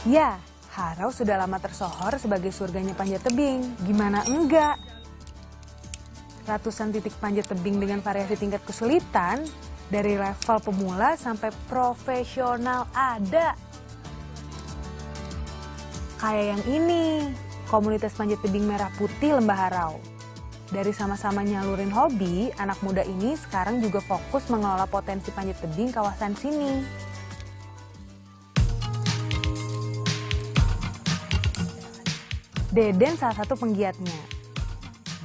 Ya, Harau sudah lama tersohor sebagai surganya panjat tebing. Gimana enggak? Ratusan titik panjat tebing dengan variasi tingkat kesulitan, dari level pemula sampai profesional ada. Kayak yang ini, komunitas panjat tebing Merah Putih Lembah Harau. Dari sama-sama nyalurin hobi, anak muda ini sekarang juga fokus mengelola potensi panjat tebing kawasan sini. Deden salah satu penggiatnya.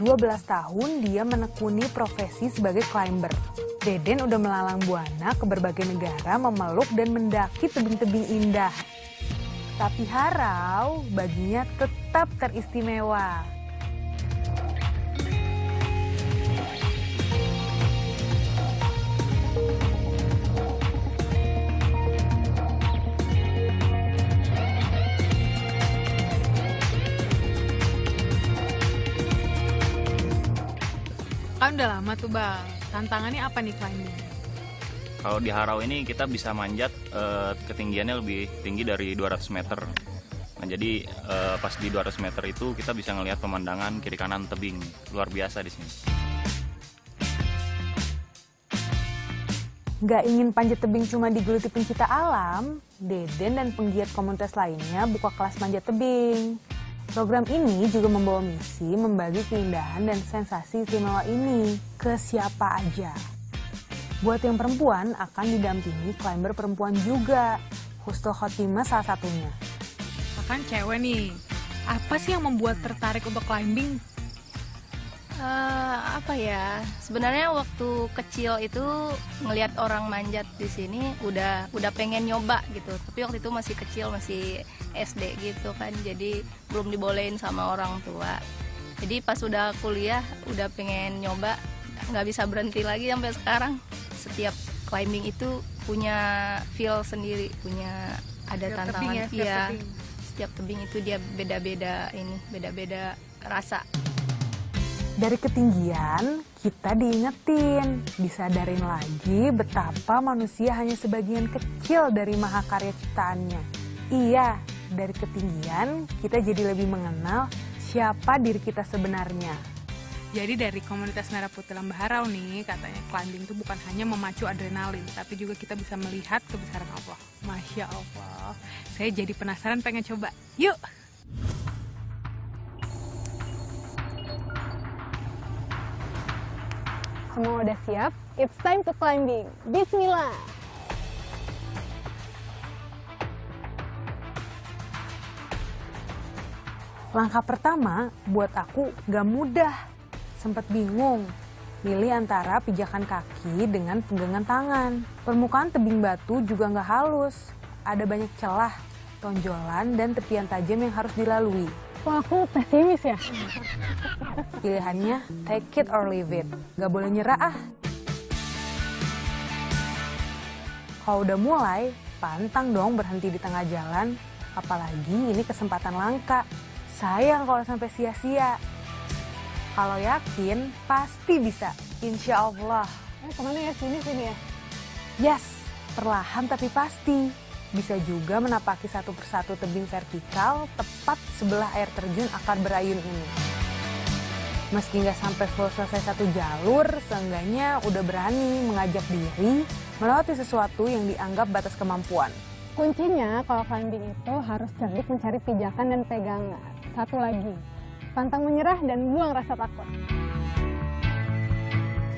12 tahun dia menekuni profesi sebagai climber. Deden udah melalang buana ke berbagai negara memeluk dan mendaki tebing-tebing indah. Tapi Harau baginya tetap teristimewa. Kan udah lama tuh Bang, tantangannya apa nih climbing? Kalau di Harau ini kita bisa manjat ketinggiannya lebih tinggi dari 200 meter. Nah jadi pas di 200 meter itu kita bisa ngelihat pemandangan kiri kanan tebing, luar biasa di sini. Nggak ingin panjat tebing cuma digeluti pencinta alam, Deden dan penggiat komunitas lainnya buka kelas panjat tebing. Program ini juga membawa misi membagi keindahan dan sensasi istimewa ini ke siapa aja. Buat yang perempuan akan didampingi climber perempuan juga. Hustul Khotimah salah satunya. Kan cewek nih, apa sih yang membuat tertarik untuk climbing? Apa ya? Sebenarnya waktu kecil itu ngelihat orang manjat di sini udah pengen nyoba gitu. Tapi waktu itu masih kecil, masih SD gitu kan. Jadi belum dibolehin sama orang tua. Jadi pas udah kuliah udah pengen nyoba, nggak bisa berhenti lagi sampai sekarang. Setiap climbing itu punya feel sendiri, punya ada Setiap tantangan. tebing ya, setiap Iya. tebing. Setiap tebing itu dia beda-beda rasa. Dari ketinggian, kita diingetin, disadarin lagi betapa manusia hanya sebagian kecil dari mahakarya ciptaannya. Iya, dari ketinggian kita jadi lebih mengenal siapa diri kita sebenarnya. Jadi dari komunitas Merah Putih Lembah Harau nih, katanya climbing itu bukan hanya memacu adrenalin, tapi juga kita bisa melihat kebesaran Allah. Masya Allah, saya jadi penasaran pengen coba. Yuk! Semua udah siap? It's time to climbing. Bismillah! Langkah pertama buat aku gak mudah. Sempat bingung, milih antara pijakan kaki dengan pegangan tangan. Permukaan tebing batu juga gak halus. Ada banyak celah, tonjolan, dan tepian tajam yang harus dilalui. Wah, aku pesimis ya. Pilihannya take it or leave it. Gak boleh nyerah ah. Kalau udah mulai, pantang dong berhenti di tengah jalan. Apalagi ini kesempatan langka. Sayang kalau sampai sia-sia. Kalau yakin, pasti bisa. Insya Allah. Kemana ya? Sini ya? Yes, perlahan tapi pasti. Bisa juga menapaki satu persatu tebing vertikal tepat sebelah air terjun Akar Berayun ini. Meski nggak sampai full selesai satu jalur, seenggaknya udah berani mengajak diri melewati sesuatu yang dianggap batas kemampuan. Kuncinya kalau climbing itu harus cerdik mencari pijakan dan pegangan. Satu lagi, pantang menyerah dan buang rasa takut.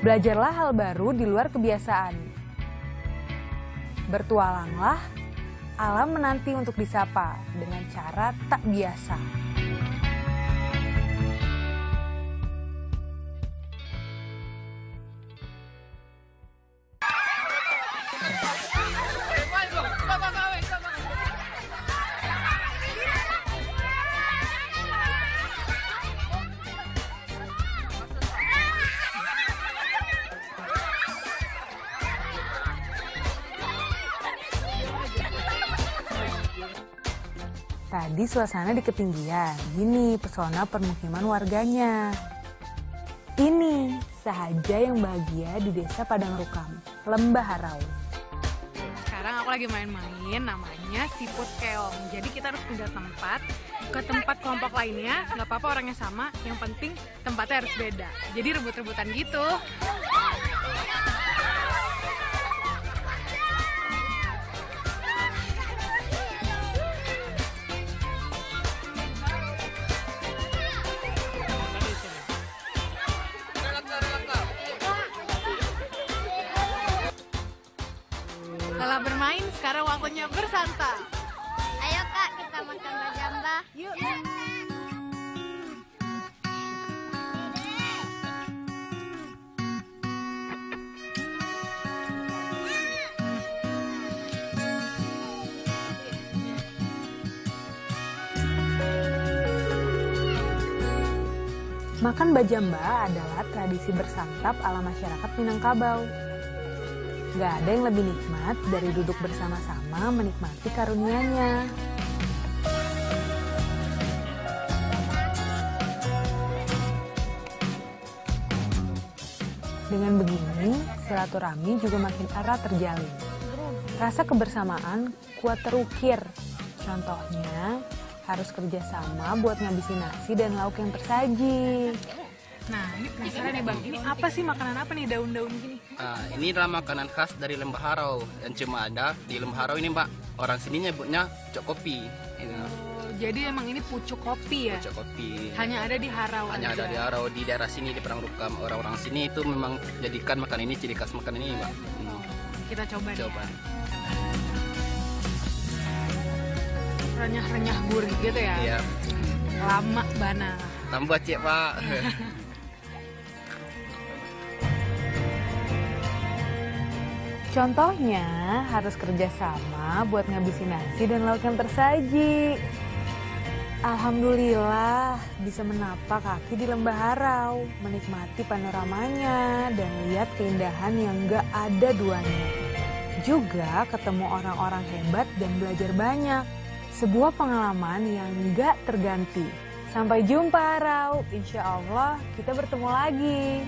Belajarlah hal baru di luar kebiasaan. Bertualanglah, alam menanti untuk disapa dengan cara tak biasa. Tadi suasana di ketinggian, gini pesona permukiman warganya. Ini sahaja yang bahagia di desa Padang Rukam, Lembah Harau. Sekarang aku lagi main-main namanya siput keong. Jadi kita harus pindah tempat ke tempat kelompok lainnya. Nggak apa-apa orangnya sama, yang penting tempatnya harus beda. Jadi rebut-rebutan gitu. Setelah bermain, sekarang waktunya bersantai. Ayo Kak, kita makan bajamba. Yuk. Makan bajamba adalah tradisi bersantap ala masyarakat Minangkabau. Gak ada yang lebih nikmat dari duduk bersama-sama menikmati karunia-Nya. Dengan begini, silaturahmi juga makin erat terjalin. Rasa kebersamaan kuat terukir. Contohnya, harus kerjasama buat ngabisin nasi dan lauk yang tersaji. Nah, ini penasaran nih Bang, ini apa sih makanan apa nih daun-daun gini? Ini adalah makanan khas dari Lembah Harau yang cuma ada di Lembah Harau ini Mbak. Orang sini nyebutnya pucuk kopi. Oh, jadi emang ini pucuk kopi ya? Pucuk kopi. Hanya ada di Harau Hanya aja. ada di Harau, di daerah sini di Perangrukam. Orang-orang sini itu memang jadikan makan ini ciri khas makan ini Mbak. Kita coba nih. Coba. Renyah-renyah gurih gitu ya? Iya. Lama bana. Tambah cek Pak. Contohnya, harus kerjasama buat ngabisin nasi dan lauk yang tersaji. Alhamdulillah, bisa menapak kaki di Lembah Harau, menikmati panoramanya, dan lihat keindahan yang gak ada duanya. Juga ketemu orang-orang hebat dan belajar banyak. Sebuah pengalaman yang gak terganti. Sampai jumpa Harau, insya Allah kita bertemu lagi.